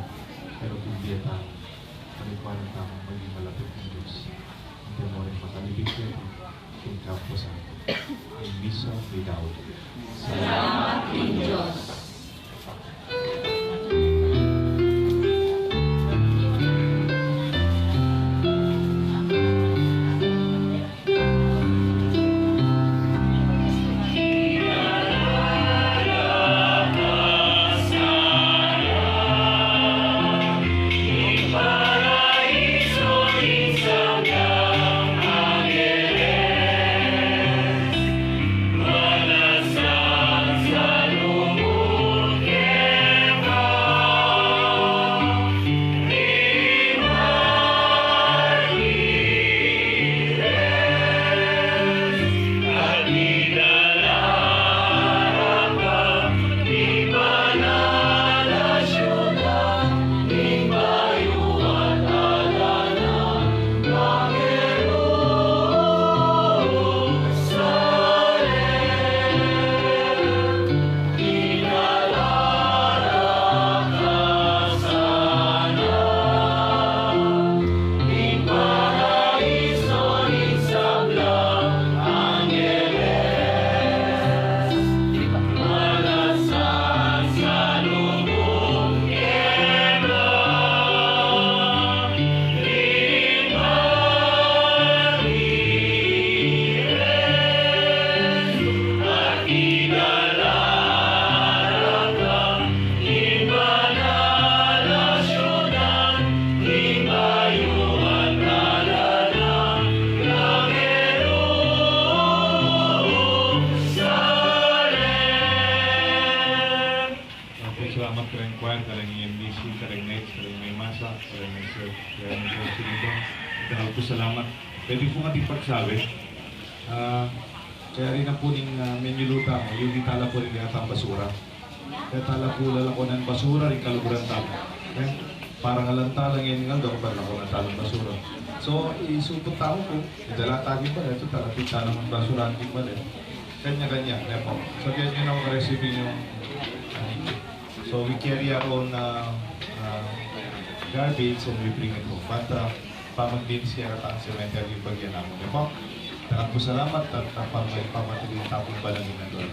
pero kung biya tayo, palikuan ang tamang maging malapit ng Diyos. Hindi mo rin makalibig kayo, kung kapos ang misa without. Salamat din Diyos. Salamat ka rin Kwan, ka rin EMDC, ka rin Nets, ka rin may masa, ka rin may sir, ka rin may sir dito. Ito po salamat. Pwede po ating pagsabi. Kaya rin na po ng menu luta mo, yung itala po rin ang basura. Kaya tala po lalako ng basura, rin kaluguran tamo. Okay? Parang alanta lang yan nga, daw ba lako ng talang basura. So, isupot tamo po, idala tagi pa rin, ito talagang talang basura, hindi pa rin. Kanya-kanya, po. So, kaya nyo na ako ka-recipe yung so we carry our own garbage and we bring it home. But pamagdin siya at ang cemetery yung bagyan namin. Di po? Tangat po salamat at pamatuloy yung tapong balangin na doon.